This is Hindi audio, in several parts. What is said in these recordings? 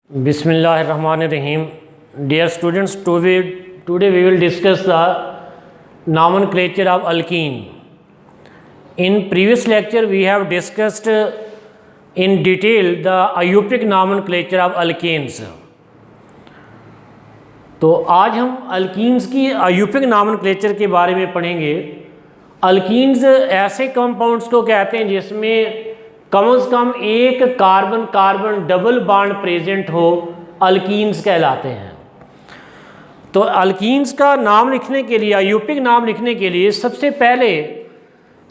Bismillahirrahmanirrahim. Dear students, today we will discuss the nomenclature of alkene. In previous lecture we have discussed in detail the IUPAC nomenclature of alkenes. तो आज हम अल्कीन्स की IUPAC nomenclature के बारे में पढ़ेंगे। अल्कीन्स ऐसे कंपाउंड्स को कहते हैं जिसमें कम से कम एक carbon carbon double bond present हो, अल्कीन्स कहलाते हैं। तो अल्कीन्स का नाम लिखने के लिए, IUPAC नाम लिखने के लिए सबसे पहले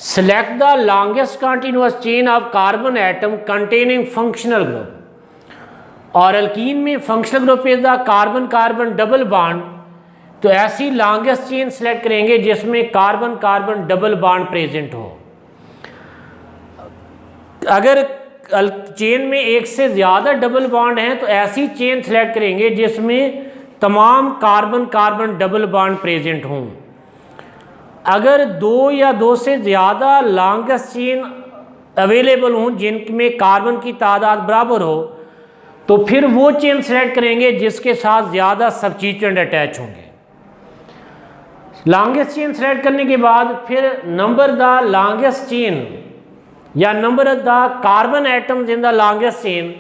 select the longest continuous chain of carbon atom containing functional group. और अल्कीन में functional group is the carbon carbon double bond. तो ऐसी लॉन्गेस्ट चेन सेलेक्ट करेंगे जिसमें carbon carbon double bond present हो। अगर चेन में एक से ज़्यादा डबल बॉन्ड हैं तो ऐसी चेन सेलेक्ट करेंगे जिसमें तमाम carbon carbon double bond present हों। अगर दो या दो से ज़्यादा लॉन्गेस्ट चेन अवेलेबल हों जिनमें कार्बन की तादाद बराबर हो तो फिर वो चेन सेलेक्ट करेंगे जिसके साथ ज़्यादा सबस्टिट्यूएंट अटैच होंगे। लॉन्गेस्ट चेन सेलेक्ट करने के बाद फिर नंबर द लॉन्गेस्ट चेन या number of the carbon atoms in the longest chain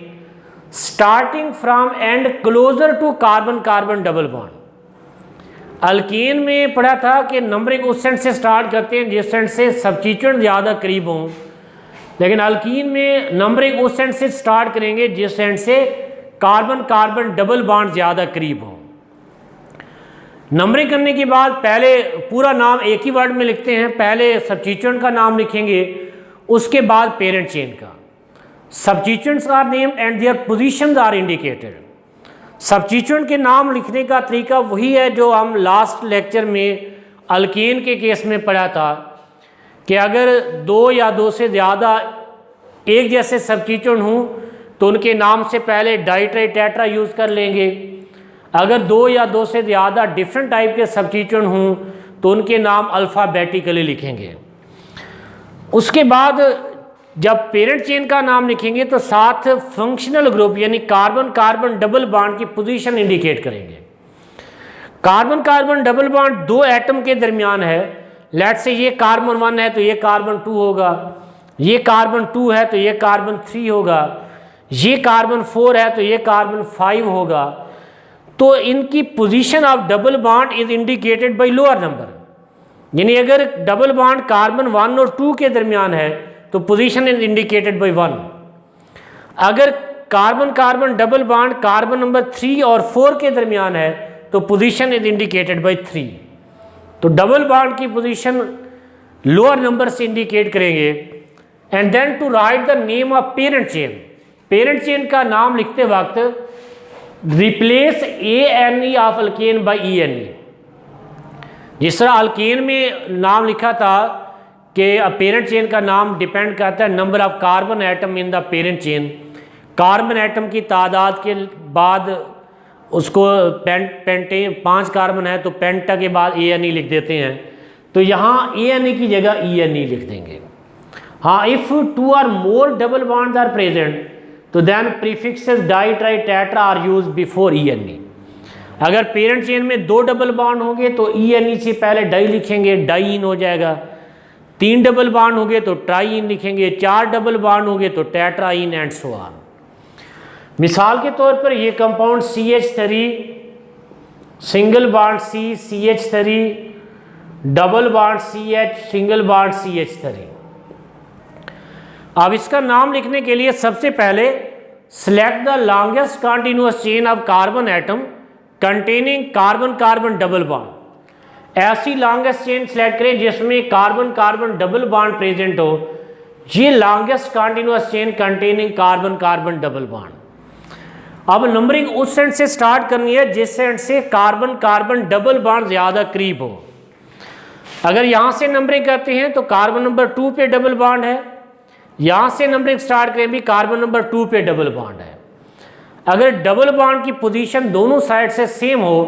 starting from end closer to carbon carbon double bond. Alkene में पढ़ा था कि नंबरिंग उस सेंट से स्टार्ट करते हैं जिस सेंट से सबस्टिट्यूएंट ज़्यादा करीब हों, लेकिन अल्कीन में नंबरिंग उस सेंट से स्टार्ट करेंगे जिस सेंट से कार्बन कार्बन डबल बॉन्ड ज़्यादा करीब हों। नंबरिंग करने के बाद पहले पूरा नाम एक ही वर्ड में लिखते हैं, पहले सबस्टिट्यूएंट का नाम लिखेंगे, उसके बाद पेरेंट चेन का। Substituents are named and their positions are indicated. Substituent के नाम लिखने का तरीका वही है जो हम लास्ट लेक्चर में अल्केन के केस में पढ़ा था कि अगर दो या दो से ज़्यादा एक जैसे सबस्टिट्यूएंट हों तो उनके नाम से पहले डाई ट्राई टेट्रा यूज़ कर लेंगे। अगर दो या दो से ज़्यादा डिफरेंट टाइप के सबस्टिट्यूएंट हों तो उनके नाम अल्फ़ाबेटिकली लिखेंगे। उसके बाद जब पेरेंट चेन का नाम लिखेंगे तो साथ फंक्शनल ग्रुप यानी कार्बन कार्बन डबल बॉन्ड की पोजीशन इंडिकेट करेंगे। कार्बन कार्बन डबल बॉन्ड दो एटम के दरमियान है। लेट से ये कार्बन 1 है तो ये कार्बन 2 होगा, ये कार्बन 2 है तो ये कार्बन 3 होगा, ये कार्बन 4 है तो ये कार्बन 5 होगा। तो इनकी position of double bond is indicated by lower number. यानी अगर डबल बॉन्ड कार्बन 1 और 2 के दरमियान है तो पोजीशन इज इंडिकेटेड बाय 1। अगर carbon carbon double bond carbon number 3 और 4 के दरमियान है तो पोजीशन इज इंडिकेटेड बाय 3। तो डबल बॉन्ड की पोजीशन लोअर नंबर से इंडिकेट करेंगे। And then to write the name of parent chain. Parent chain का नाम लिखते वक्त replace ANE of alkane by ENE। जिस तरह अल्केन में नाम लिखा था कि पेरेंट चेन का नाम डिपेंड करता है number of carbon atom in the parent chain. Carbon atom की तादाद के बाद उसको पेंटे 5 कार्बन है तो पेंटा के बाद ANE लिख देते हैं। तो यहाँ ANE की जगह ENE लिख देंगे। हाँ, इफ़ 2 और more double bonds are present तो then prefixes di tri tetra are use before ENE। अगर पेरेंट चेन में 2 डबल बॉन्ड होंगे तो ENE से पहले डाई लिखेंगे, डाईन हो जाएगा। 3 डबल बॉन्ड होंगे तो ट्राईन लिखेंगे, 4 डबल बॉन्ड होंगे तो टेट्राइन एंड सो ऑन। मिसाल के तौर पर ये compound CH3 single bond C CH3 double bond CH single bond CH3। अब इसका नाम लिखने के लिए सबसे पहले select the longest continuous chain of carbon atom containing carbon carbon double bond. ऐसी लॉन्गेस्ट चेन सेलेक्ट करें जिसमें carbon carbon double bond present हो। ये longest continuous chain containing carbon carbon double bond. अब नंबरिंग उस सेंट से स्टार्ट करनी है जिस सेंट से कार्बन कार्बन डबल बॉन्ड ज़्यादा करीब हो। अगर यहाँ से नंबरिंग करते हैं तो कार्बन नंबर 2 पे डबल बॉन्ड है, यहाँ से नंबरिंग स्टार्ट करें भी कार्बन नंबर 2 पे डबल बॉन्ड है। अगर डबल बॉन्ड की पोजीशन दोनों साइड से सेम हो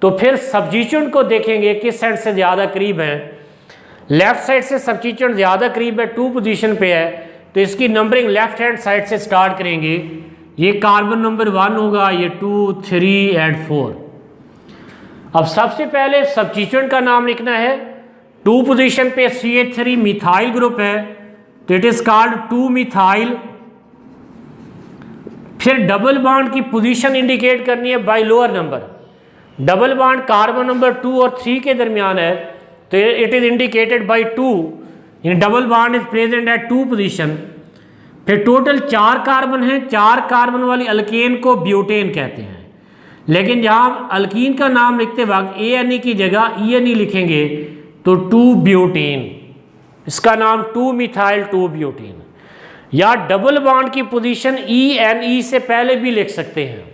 तो फिर सबस्टिट्यूएंट को देखेंगे किस साइड से ज़्यादा करीब है। लेफ्ट साइड से सबस्टिट्यूएंट ज़्यादा करीब है, 2 पोजीशन पे है, तो इसकी नंबरिंग लेफ्ट हैंड साइड से स्टार्ट करेंगे ये कार्बन नंबर 1 होगा, ये 2, 3 एंड 4। अब सबसे पहले सब्स्टिट्यूएंट का नाम लिखना है। 2 पोजीशन पे CH3 मिथाइल ग्रुप है, तो इट इज कॉल्ड 2 मिथाइल। फिर डबल बॉन्ड की पोजीशन इंडिकेट करनी है by lower number. Double bond carbon number 2 और 3 के दरमियान है, तो इट इज इंडिकेटेड बाय 2, यानी double bond is present at 2 position. फिर टोटल 4 कार्बन हैं, 4 कार्बन वाली अल्केन को ब्यूटेन कहते हैं। लेकिन जहाँ अल्कीन का नाम लिखते वक्त ANE की जगह ENE लिखेंगे तो 2 ब्यूटेन, इसका नाम 2 मिथाइल 2 ब्यूटेन। या डबल बॉन्ड की पोजीशन ENE से पहले भी लिख सकते हैं,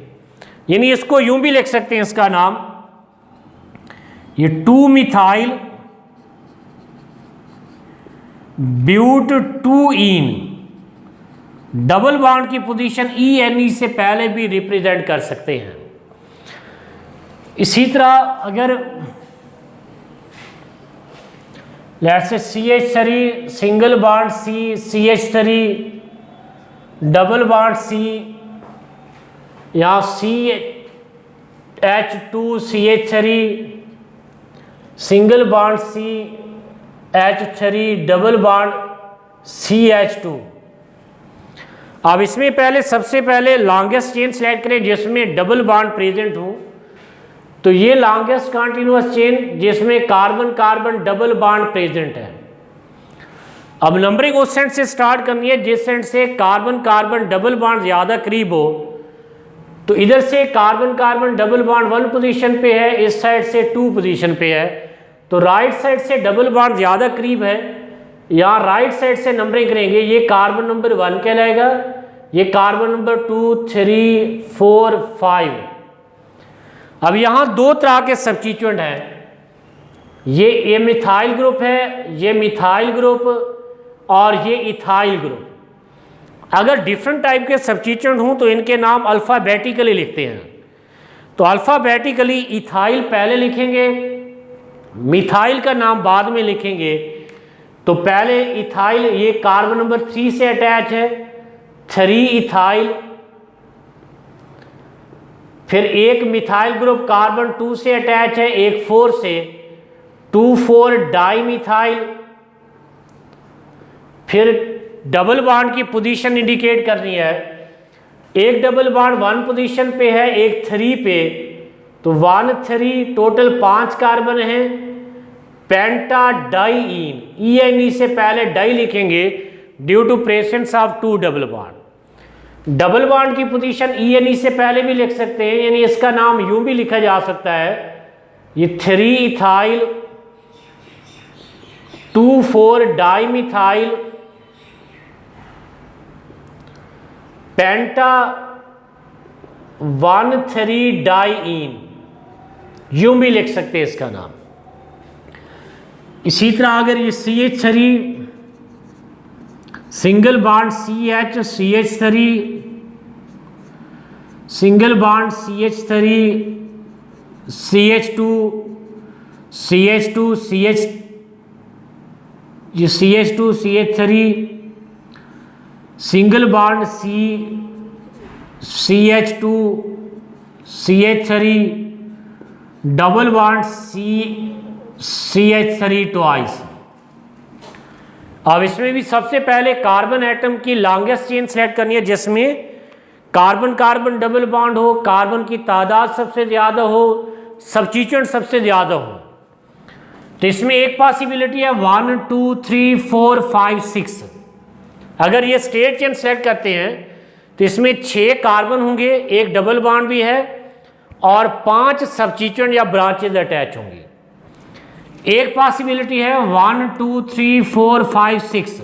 यानी इसको यूं भी लिख सकते हैं, इसका नाम ये 2 मिथाइल ब्यूट 2ईन। डबल बॉन्ड की पोजीशन ENE से पहले भी रिप्रेजेंट कर सकते हैं। इसी तरह अगर let's say CH3 single bond C, CH3 double bond C, या CH2 CH3 single bond C, H3 double bond CH2। अब इसमें पहले सबसे पहले लॉन्गेस्ट चेन सेलेक्ट करें जिसमें डबल बॉन्ड प्रेजेंट हो, तो ये लॉन्गेस्ट कंटिन्यूअस चेन जिसमें carbon carbon double bond present है। अब नंबरिंग उस सेंट से स्टार्ट करनी है जिस सेंट से कार्बन कार्बन डबल बॉन्ड ज़्यादा करीब हो। तो इधर से carbon carbon double bond 1 position पे है, इस साइड से 2 पोजीशन पे है, तो राइट साइड से डबल बॉन्ड ज़्यादा करीब है, यहाँ राइट साइड से नंबरिंग करेंगे। ये कार्बन नंबर 1 कहलाएगा, ये कार्बन नंबर 2, 3, 4, 5। अब यहाँ 2 तरह के सब्स्टिट्यूएंट हैं, ये मिथाइल ग्रुप है, ये मिथाइल ग्रुप और ये इथाइल ग्रुप। अगर डिफरेंट टाइप के सब्स्टिट्यूएंट हों तो इनके नाम अल्फ़ाबेटिकली लिखते हैं। तो अल्फ़ाबेटिकली इथाइल पहले लिखेंगे, मिथाइल का नाम बाद में लिखेंगे। तो पहले इथाइल, ये कार्बन नंबर 3 से अटैच है, 3 इथाइल। फिर एक मिथाइल ग्रुप कार्बन 2 से अटैच है, एक 4 से, 2,4 डाई मिथाइल। फिर डबल बॉन्ड की पोजीशन इंडिकेट करनी है, एक डबल बॉन्ड 1 पोजीशन पे है, एक 3 पे, तो 1, 3 टोटल 5 कार्बन हैं। पेंटा डाईईन, ENE से पहले डाई लिखेंगे due to presence of 2 double bond. Double bond की पोजीशन ENE से पहले भी लिख सकते हैं, यानी इसका नाम यूं भी लिखा जा सकता है, ये 3 इथाइल 2,4 डाई मिथाइल पेंटा 1, 3 डाईईन, यूं भी लिख सकते हैं इसका नाम। इसी तरह अगर ये CH3 single bond CH, CH3 single bond CH3 CH2 CH2 CH, ये CH2 CH3 single bond C, CH2 CH3 double bond CH3 twice. अब इसमें भी सबसे पहले कार्बन एटम की लॉन्गेस्ट चेन सेलेक्ट करनी है जिसमें कार्बन कार्बन डबल बॉन्ड हो, कार्बन की तादाद सबसे ज़्यादा हो, सब्स्टिट्यूएंट सबसे ज़्यादा हो। तो इसमें एक पॉसिबिलिटी है 1, 2, 3, 4, 5, 6। अगर ये स्टेट चेन सेलेक्ट करते हैं तो इसमें 6 कार्बन होंगे, एक डबल बॉन्ड भी है और 5 सब्स्टिट्यूएंट या ब्रांचेज अटैच होंगी। एक पॉसिबिलिटी है 1, 2, 3, 4, 5, 6।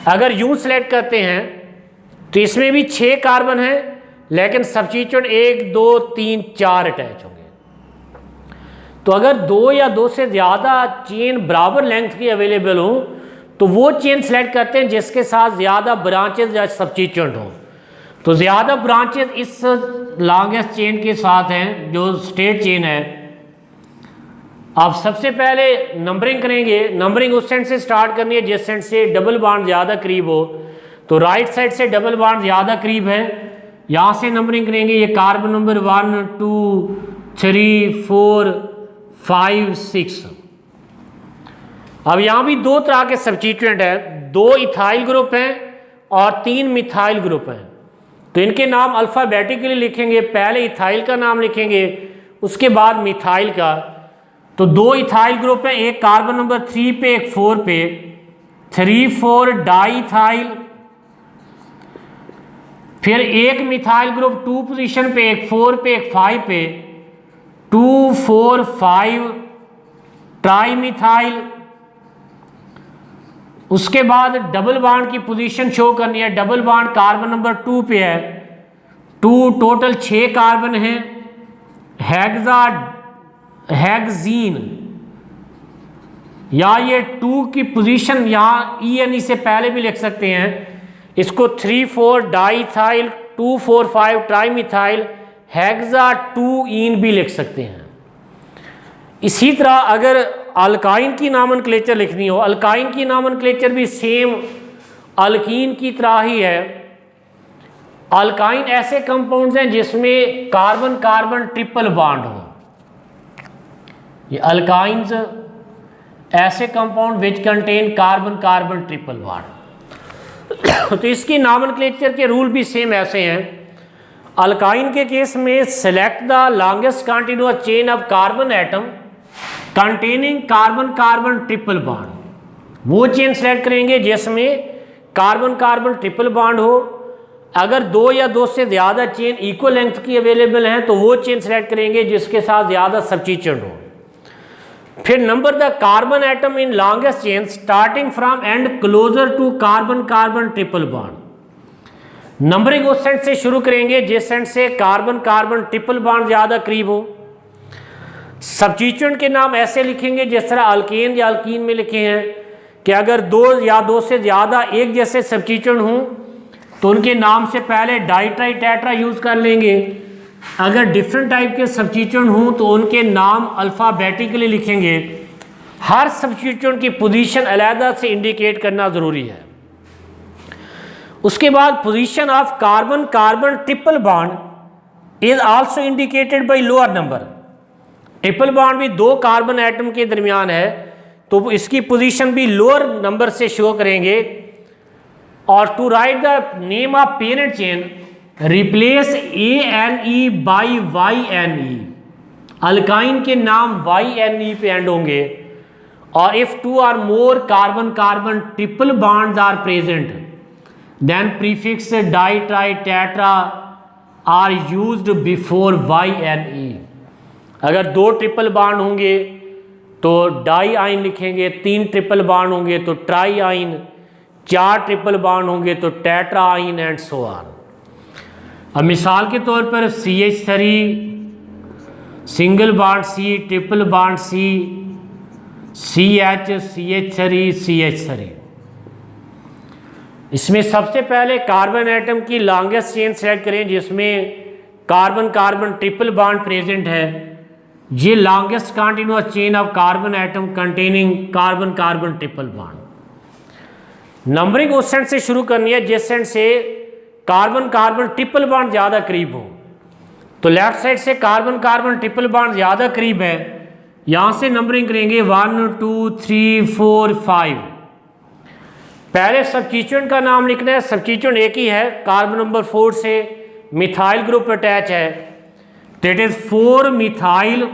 अगर यूं सेलेक्ट करते हैं तो इसमें भी 6 कार्बन हैं लेकिन सब्स्टिट्यूएंट 1, 2, 3, 4 अटैच होंगे। तो अगर 2 या 2 से ज़्यादा चेन बराबर लेंथ की अवेलेबल हो तो वो चेन सेलेक्ट करते हैं जिसके साथ ज़्यादा ब्रांचेज या सब्स्टिट्यूएंट हों। तो ज़्यादा ब्रांचेज इस लॉन्गेस्ट चेन के साथ हैं जो स्टेट चेन है। आप सबसे पहले नंबरिंग करेंगे, नंबरिंग उस सेंट से स्टार्ट करनी है जिस सेंट से डबल बॉन्ड ज़्यादा करीब हो। तो राइट साइड से डबल बॉन्ड ज़्यादा करीब है, यहाँ से नंबरिंग करेंगे, ये कार्बन नंबर 1 2 3 4 5 6। अब यहाँ भी दो तरह के सब्स्टिट्यूएंट हैं, 2 इथाइल ग्रुप हैं और 3 मिथाइल ग्रुप हैं। तो इनके नाम अल्फ़ाबेटिकली लिखेंगे, पहले इथाइल का नाम लिखेंगे, उसके बाद मिथाइल का। तो 2 इथाइल ग्रुप हैं, एक कार्बन नंबर 3 पे एक 4 पे, 3,4 डाईथाइल। फिर एक मिथाइल ग्रुप 2 पोजीशन पे, एक 4 पे एक 5 पे, 2 4 5 ट्राईमिथाइल। उसके बाद डबल बॉन्ड की पोजीशन शो करनी है, डबल बॉन्ड कार्बन नंबर 2 पे है, 2 टोटल 6 कार्बन हैं, हेक्सीन, या ये 2 की पोजीशन यहाँ ENE से पहले भी लिख सकते हैं, इसको 3,4 डाईथाइल 2 4 5 ट्राईमिथाइल हेक्सा 2ईन भी लिख सकते हैं। इसी तरह अगर अल्काइन की नामनक्लेचर लिखनी हो, अल्काइन की नामनक्लेचर भी सेम अल्कीन की तरह ही है। अल्काइन ऐसे कंपाउंड्स हैं जिसमें कार्बन कार्बन ट्रिपल बॉन्ड हो। ये अल्काइंस ऐसे compound which contain carbon carbon triple bond. तो इसकी नामनक्लेचर के रूल भी सेम ऐसे हैं। अल्काइन के केस में select the longest continuous chain of carbon atom containing carbon carbon triple bond, वो चेन सेलेक्ट करेंगे जिसमें कार्बन कार्बन ट्रिपल बॉन्ड हो। अगर 2 या 2 से ज़्यादा चेन इक्वल लेंथ की अवेलेबल हैं तो वो चेन सेलेक्ट करेंगे जिसके साथ ज़्यादा सब्स्टिट्यूएंट हो। फिर number the carbon atom in longest chain starting from end closer to carbon carbon triple bond. Numbering उस सेंट से शुरू करेंगे जिस सेंट से कार्बन कार्बन ट्रिपल बॉन्ड ज़्यादा करीब हो। सब्स्टिट्यूएंट के नाम ऐसे लिखेंगे जिस तरह अल्केन या अल्कीन में लिखे हैं कि अगर 2 या 2 से ज़्यादा एक जैसे सब्स्टिट्यूएंट हों तो उनके नाम से पहले डाईट्राई टेट्रा यूज़ कर लेंगे। अगर डिफरेंट टाइप के सब्स्टिट्यूएंट हों तो उनके नाम अल्फ़ाबेटिकली लिखेंगे। हर सब्स्टिट्यूएंट की पोजीशन अलहदा से इंडिकेट करना ज़रूरी है। उसके बाद position of carbon carbon triple bond is also indicated by lower number. Triple bond भी 2 कार्बन एटम के दरमियान है तो इसकी पोजीशन भी लोअर नंबर से शो करेंगे। और to write the name of parent chain replace ANE by YNE। Alkyne के नाम YNE पे एंड होंगे। और if 2 or more carbon carbon triple bonds are present then prefix di tri tetra are used before YNE। अगर 2 ट्रिपल बॉन्ड होंगे तो डाई आइन लिखेंगे, 3 ट्रिपल बॉन्ड होंगे तो ट्राई आइन, 4 ट्रिपल बॉन्ड होंगे तो टेट्रा आइन एंड सो ऑन। अब मिसाल के तौर पर CH3 single bond C, triple bond C, CH, CH3, CH3। इसमें सबसे पहले कार्बन एटम की लॉन्गेस्ट चेन सेलेक्ट करें जिसमें carbon carbon triple bond present है। ये longest continuous chain of carbon atom containing carbon carbon triple bond. Numbering उस सेंट से शुरू करनी है जिस सेंट से कार्बन कार्बन ट्रिपल बॉन्ड ज़्यादा करीब हो। तो लेफ्ट साइड से कार्बन कार्बन ट्रिपल बॉन्ड ज़्यादा करीब है, यहाँ से नंबरिंग करेंगे 1 2 3 4 5। पहले सब्स्टिट्यूएंट का नाम लिखना है, सब्स्टिट्यूएंट एक ही है, कार्बन नंबर 4 से मिथाइल ग्रुप अटैच है, दैट इज 4 मिथाइल।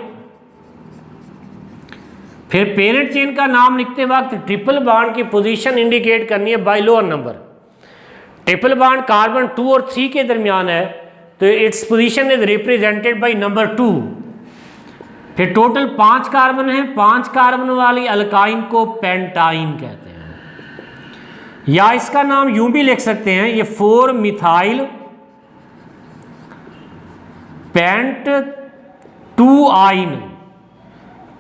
फिर पेरेंट चेन का नाम लिखते वक्त ट्रिपल बॉन्ड की पोजीशन इंडिकेट करनी है by lower number. Triple bond carbon 2 और 3 के दरमियान है तो its position is represented by number 2। फिर टोटल 5 कार्बन है, 5 कार्बन वाली अल्काइन को पेंटाइन कहते हैं, या इसका नाम यूं भी लिख सकते हैं, ये 4 मिथाइल पेंट 2 आइन।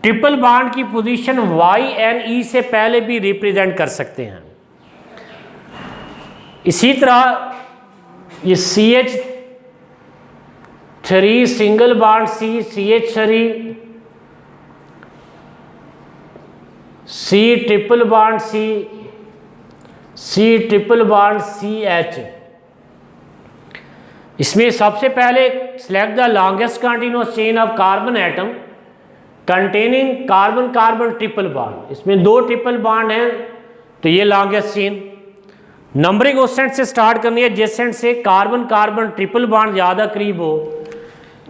ट्रिपल बॉन्ड की पोजीशन YNE से पहले भी रिप्रेजेंट कर सकते हैं। इसी तरह ये CH3 single bond C, CH3, C triple bond C, C triple bond CH। इसमें सबसे पहले select the longest continuous chain of carbon atom containing carbon carbon triple bond. इसमें 2 ट्रिपल बॉन्ड हैं, तो ये लॉन्गेस्ट चेन। नंबरिंग उस सेंट से स्टार्ट करनी है जिस सेंट से कार्बन कार्बन ट्रिपल बॉन्ड ज़्यादा करीब हो।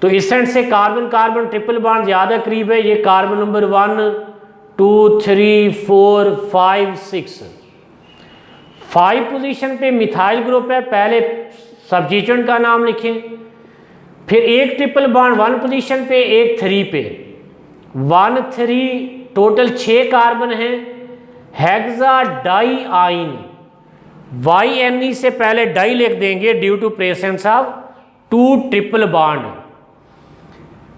तो इस सेंट से कार्बन कार्बन ट्रिपल बॉन्ड ज़्यादा करीब है, ये कार्बन नंबर 1 2 3 4 5 6। 5 पोजीशन पे मिथाइल ग्रुप है, पहले सब्स्टिट्यूएंट का नाम लिखें, फिर एक ट्रिपल बॉन्ड 1 पोजीशन पे, एक 3 पे, 1 3 टोटल 6 कार्बन हैं। हेक्सा डाई आइन, YNE से पहले डाई लिख देंगे due to presence of 2 triple bond.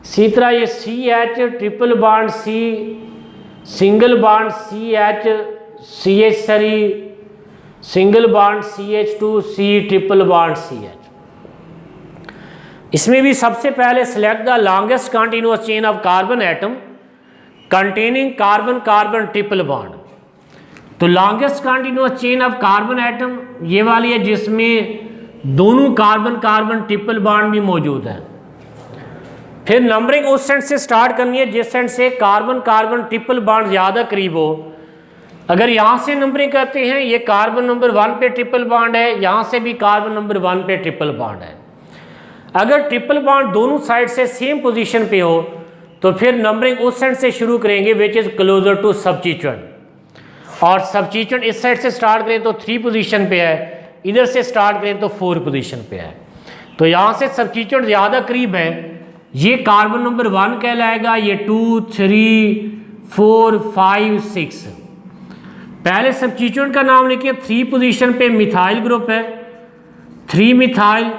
इसी तरह ये CH triple bond C, single bond CH, CH3, single bond CH2, C triple bond CH। इसमें भी सबसे पहले select the longest continuous chain of carbon atom containing carbon carbon triple bond. तो longest continuous chain of carbon atom ये वाली है जिसमें दोनों कार्बन कार्बन ट्रिपल बॉन्ड भी मौजूद है। फिर नंबरिंग उस सेंट से स्टार्ट करनी है जिस सेंट से कार्बन कार्बन ट्रिपल बॉन्ड ज़्यादा करीब हो। अगर यहाँ से नंबरिंग करते हैं, ये कार्बन नंबर 1 पे ट्रिपल बॉन्ड है, यहाँ से भी कार्बन नंबर 1 पे ट्रिपल बॉन्ड है। अगर ट्रिपल बॉन्ड दोनों साइड से सेम पोजीशन पे हो तो फिर नंबरिंग उस सेंट से शुरू करेंगे which is closer to substituent. और सब्स्टिट्यूएंट इस साइड से स्टार्ट करें तो 3 पोजीशन पे है, इधर से स्टार्ट करें तो 4 पोजीशन पे है। तो यहाँ से सब्स्टिट्यूएंट ज़्यादा करीब है, ये कार्बन नंबर 1 कहलाएगा, ये 2 3 4 5 6। पहले सब्स्टिट्यूएंट का नाम लिखिए, 3 पोजीशन पे मिथाइल ग्रुप है, 3 मिथाइल।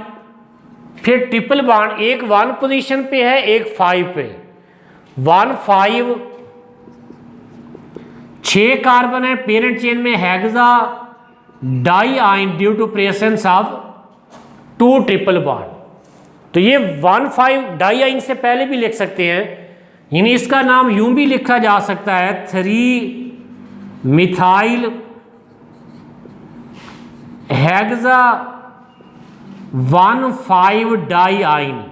फिर ट्रिपल बॉन्ड, एक 1 पोजीशन पे है, एक 5 पे, 1 5 6 कार्बन है। पेरेंट चेन में hexa die yne due to presence of 2 triple bond. तो ये 1 5 डाई आइन से पहले भी लिख सकते हैं, यानी इसका नाम यूं भी लिखा जा सकता है 3 मिथाइल हेक्सा 1 5 डाई आइन।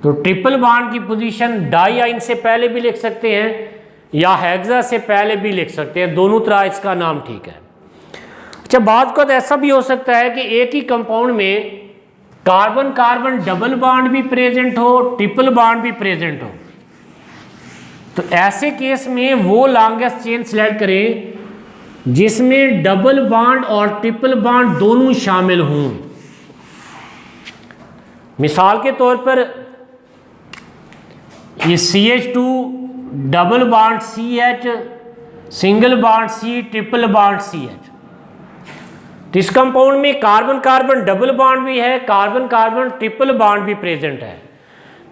तो ट्रिपल बॉन्ड की पोजीशन डाई आइन से पहले भी लिख सकते हैं या हेक्सा से पहले भी लिख सकते हैं, दोनों तरह इसका नाम ठीक है। अच्छा, बात को तो ऐसा भी हो सकता है कि एक ही कंपाउंड में कार्बन कार्बन डबल बॉन्ड भी प्रेजेंट हो, ट्रिपल बॉन्ड भी प्रेजेंट हो। तो ऐसे केस में वो लॉन्गेस्ट चेन सिलेक्ट करें जिसमें डबल बॉन्ड और ट्रिपल बॉन्ड दोनों शामिल हों। मिसाल के तौर पर ये CH2 double bond CH, single bond C, triple bond CH। तो इस कंपाउंड में कार्बन कार्बन डबल बॉन्ड भी है, कार्बन कार्बन ट्रिपल बॉन्ड भी प्रेजेंट है।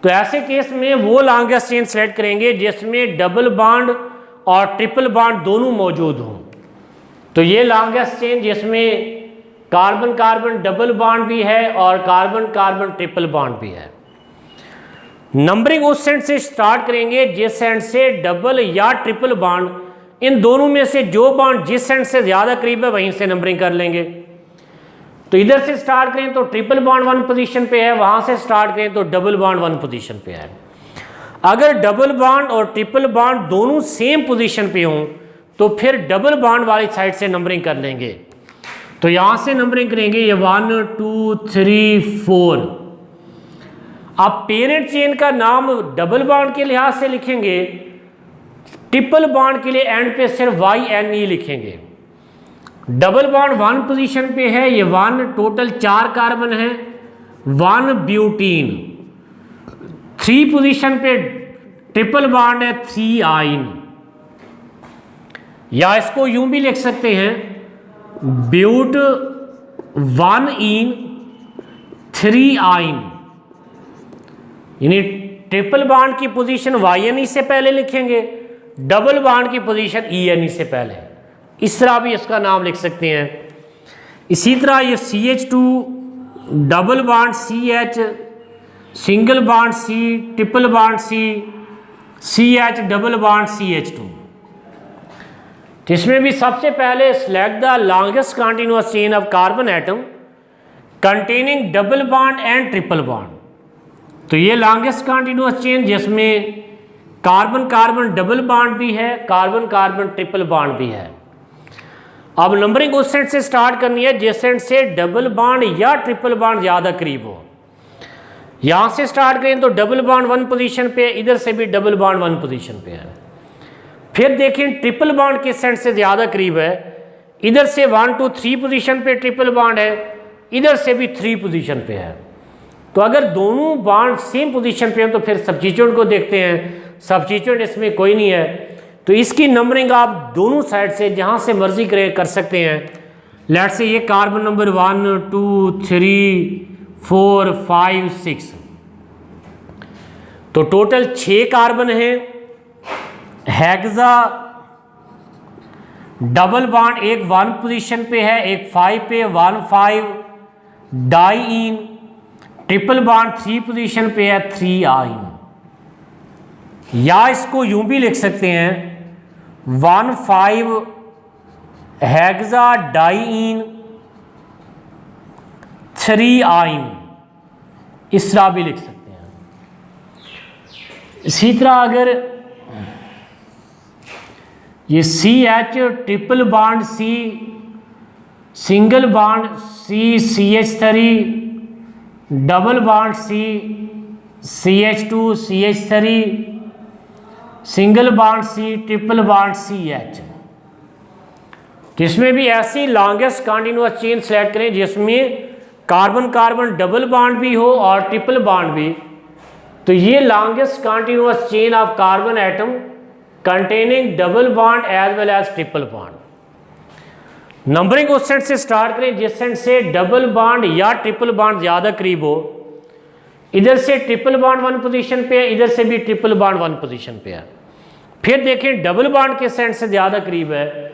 तो ऐसे केस में वो लॉन्गेस्ट चेन सेलेक्ट करेंगे जिसमें डबल बॉन्ड और ट्रिपल बॉन्ड दोनों मौजूद हों। तो ये लॉन्गेस्ट चेन जिसमें कार्बन कार्बन डबल बॉन्ड भी है और कार्बन कार्बन ट्रिपल बॉन्ड भी है। नंबरिंग उस सेंट से स्टार्ट करेंगे जिस सेंट से डबल या ट्रिपल बॉन्ड, इन दोनों में से जो बॉन्ड जिस सेंट से ज़्यादा करीब है वहीं से नंबरिंग कर लेंगे। तो इधर से स्टार्ट करें तो ट्रिपल बॉन्ड 1 पोजीशन पे है, वहाँ से स्टार्ट करें तो डबल बॉन्ड 1 पोजीशन पे है। अगर डबल बॉन्ड और ट्रिपल बॉन्ड दोनों सेम पोजीशन पे हों तो फिर डबल बॉन्ड वाली साइड से नंबरिंग कर लेंगे। तो यहाँ से नंबरिंग करेंगे, ये 1 2 3 4। अब पेरेंट चेन का नाम डबल बॉन्ड के लिहाज से लिखेंगे, ट्रिपल बॉन्ड के लिए एंड पे सिर्फ YNE लिखेंगे। डबल बॉन्ड 1 पोजीशन पे है, ये 1 टोटल 4 कार्बन है, 1 ब्यूटीन। 3 पोजीशन पे ट्रिपल बॉन्ड है, 3 आइन। या इसको यूं भी लिख सकते हैं, ब्यूट 1 इन 3 आइन। यानी ट्रिपल बॉन्ड की पोजीशन YNE से पहले लिखेंगे, डबल बॉन्ड की पोजीशन ENE से पहले। इस तरह भी इसका नाम लिख सकते हैं। इसी तरह ये CH2 double bond CH, single bond C, triple bond C, CH double bond CH2। इसमें भी सबसे पहले select the longest continuous chain of carbon atom containing double bond and triple bond. तो ये लॉन्गेस्ट कंटिन्यूअस चेन जिसमें कार्बन कार्बन डबल बॉन्ड भी है, कार्बन कार्बन ट्रिपल बॉन्ड भी है। अब नंबरिंग उस सेंट से स्टार्ट करनी है जिस सेंट से डबल बॉन्ड या ट्रिपल बॉन्ड ज़्यादा करीब हो। यहाँ से स्टार्ट करें तो डबल बॉन्ड 1 पोजीशन पे है, इधर से भी डबल बॉन्ड 1 पोजीशन पे है। फिर देखें ट्रिपल बॉन्ड किस सेंट से ज़्यादा करीब है, इधर से 1 2 3 पोजीशन पे ट्रिपल बॉन्ड है, इधर से भी 3 पोजीशन पे है। तो अगर दोनों बॉन्ड सेम पोजीशन पे हैं तो फिर सब्स्टिट्यूएंट को देखते हैं। सब्स्टिट्यूएंट इसमें कोई नहीं है, तो इसकी नंबरिंग आप दोनों साइड से जहाँ से मर्जी कर सकते हैं। लेट्स से ये कार्बन नंबर 1 2 3 4 5 6, तो टोटल 6 कार्बन है। हेक्सा डबल बॉन्ड एक 1 पोजीशन पे है, एक 5 पे 1 5 डाईइन। ट्रिपल बॉन्ड 3 पोजीशन पे है 3 आइन। या इसको यूं भी लिख सकते हैं 1 5 हेक्सा डाईइन 3 आइन, इस तरह भी लिख सकते हैं। इसी तरह अगर ये CH triple bond C, single bond CH3, double bond CH2 CH3, single bond C, triple bond CH, जिसमें भी ऐसी लॉन्गेस्ट कंटिन्यूअस चेन सेलेक्ट करें जिसमें कार्बन कार्बन डबल बॉन्ड भी हो और ट्रिपल बॉन्ड भी। तो ये longest continuous chain of carbon atom containing double bond as well as triple bond. Numbering उस सेंट से स्टार्ट करें जिस सेंट से डबल बॉन्ड या ट्रिपल बॉन्ड ज़्यादा करीब हो। इधर से ट्रिपल बॉन्ड 1 पोजीशन पे है, इधर से भी ट्रिपल बॉन्ड 1 पोजीशन पे है। फिर देखें डबल बॉन्ड के सेंट से ज़्यादा करीब है,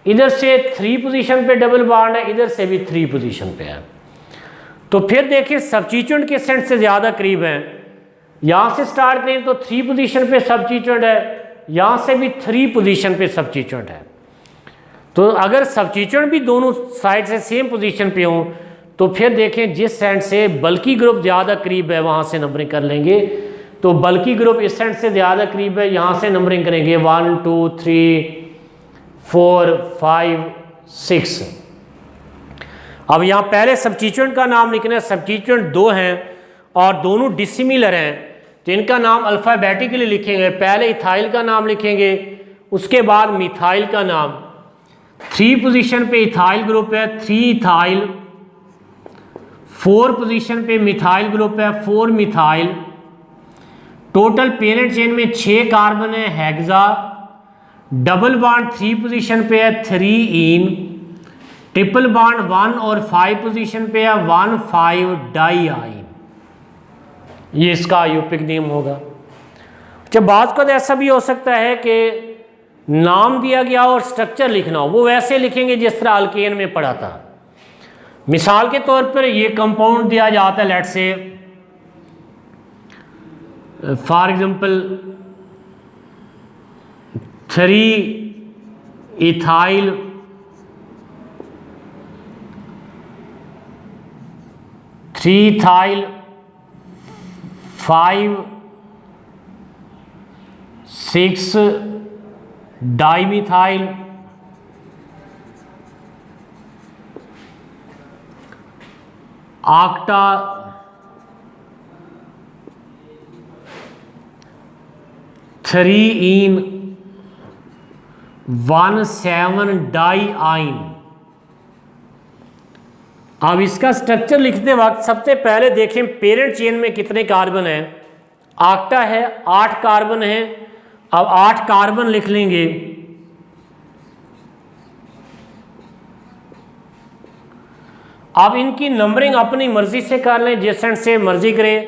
इधर से 3 पोजीशन पे डबल बॉन्ड है, इधर से भी 3 पोजीशन पे है। तो फिर देखें सब्स्टिट्यूएंट के सेंट से ज़्यादा करीब है। यहाँ से स्टार्ट करें तो 3 पोजीशन पे सब्स्टिट्यूएंट है, यहाँ से भी 3 पोजीशन पे सब्स्टिट्यूएंट है। तो अगर सब्स्टिट्यूएंट भी दोनों साइड से सेम पोजीशन पे हों तो फिर देखें जिस सेंट से बल्कि ग्रुप ज़्यादा करीब है वहाँ से नंबरिंग कर लेंगे। तो बल्कि ग्रुप इस सेंट से ज़्यादा करीब है, यहाँ से नंबरिंग करेंगे 1 2 3 4 5 6। अब यहाँ पहले सब्स्टिट्यूएंट का नाम लिखना है। सब्स्टिट्यूएंट 2 हैं और दोनों डिसिमिलर हैं, तो इनका नाम अल्फ़ाबेटिकली लिखेंगे। पहले इथाइल का नाम लिखेंगे, उसके बाद मिथाइल का नाम। 3 पोजीशन पे इथाइल ग्रुप है 3 इथाइल, 4 पोजीशन पे मिथाइल ग्रुप है 4 मिथाइल। टोटल पेरेंट चेन में 6 कार्बन है हेक्सा। डबल बॉन्ड 3 पोजीशन पे है 3 इन। ट्रिपल बॉन्ड 1 और 5 पोजीशन पे है 1 5 डाई आइन। ये इसका यूपिक नेम होगा। जब बात को ऐसा भी हो सकता है कि नाम दिया गया और स्ट्रक्चर लिखना हो, वो वैसे लिखेंगे जिस तरह अल्केन में पढ़ा था। मिसाल के तौर पर ये कंपाउंड दिया जाता है, let say for example 3 ethyl 3 ethyl 5 6 dimethyl. Octa 3 ene 1 7 di yne. अब इसका स्ट्रक्चर लिखते वक्त सबसे पहले देखें पेरेंट चेन में कितने कार्बन हैं। ऑक्टा है 8 कार्बन है। अब 8 कार्बन लिख लेंगे। अब इनकी नंबरिंग अपनी मर्जी से कर लें, जिस सेंस से मर्जी करें।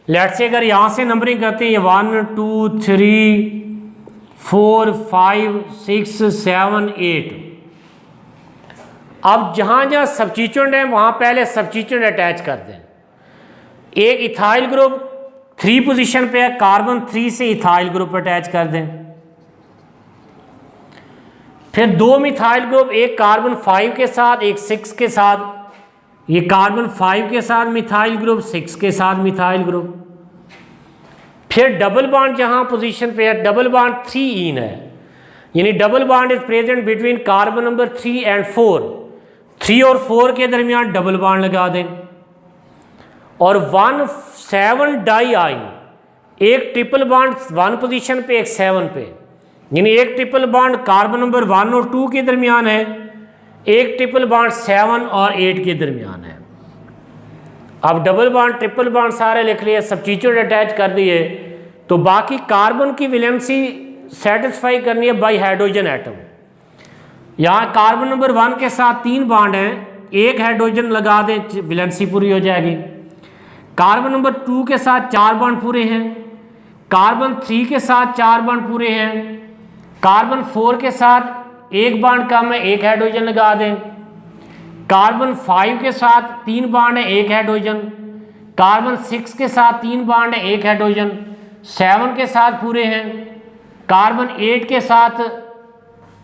लेट से अगर यहाँ से नंबरिंग करते हैं, ये 1 2 3 4 5 6 7 8। अब जहाँ जहाँ सब्स्टिट्यूएंट है वहाँ पहले सब्स्टिट्यूएंट अटैच कर दें। एक इथाइल ग्रुप 3 पोजीशन पे है, कार्बन 3 से इथाइल ग्रुप अटैच कर दें। फिर 2 मिथाइल ग्रुप, एक कार्बन 5 के साथ एक 6 के साथ, ये कार्बन 5 के साथ मिथाइल ग्रुप, 6 के साथ मिथाइल ग्रुप। फिर डबल बॉन्ड जहाँ पोजीशन पे है, डबल बॉन्ड 3 इन है, यानी double bond is present between carbon number 3 and 4। 3 और 4 के दरमियान डबल बॉन्ड लगा दें। और 1,7 डाई आइन, एक ट्रिपल बॉन्ड 1 पोजीशन पे, एक 7 पे, यानी एक ट्रिपल बॉन्ड कार्बन नंबर 1 और 2 के दरमियान है, एक ट्रिपल बॉन्ड 7 और 8 के दरमियान है। अब डबल बॉन्ड ट्रिपल बॉन्ड सारे लिख लिए, सब्स्टिट्यूट अटैच कर दिए, तो बाकी कार्बन की वैलेंसी सेटिस्फाई करनी है बाई हाइड्रोजन एटम। यहाँ कार्बन नंबर 1 के साथ 3 बॉन्ड हैं, एक हाइड्रोजन लगा दें, वैलेंसी पूरी हो जाएगी। कार्बन नंबर 2 के साथ 4 बॉन्ड पूरे हैं, कार्बन 3 के साथ 4 बॉन्ड पूरे हैं, कार्बन 4 के साथ 1 बॉन्ड कम है, एक हाइड्रोजन लगा दें। कार्बन 5 के साथ 3 बॉन्ड है, एक हाइड्रोजन। कार्बन 6 के साथ 3 बॉन्ड है, एक हाइड्रोजन। 7 के साथ पूरे हैं। कार्बन 8 के साथ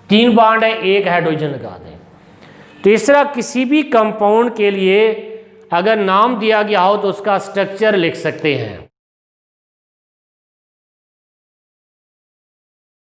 3 बॉन्ड है, एक हाइड्रोजन लगा दें। तो इस तरह किसी भी कंपाउंड के लिए अगर नाम दिया गया हो तो उसका स्ट्रक्चर लिख सकते हैं।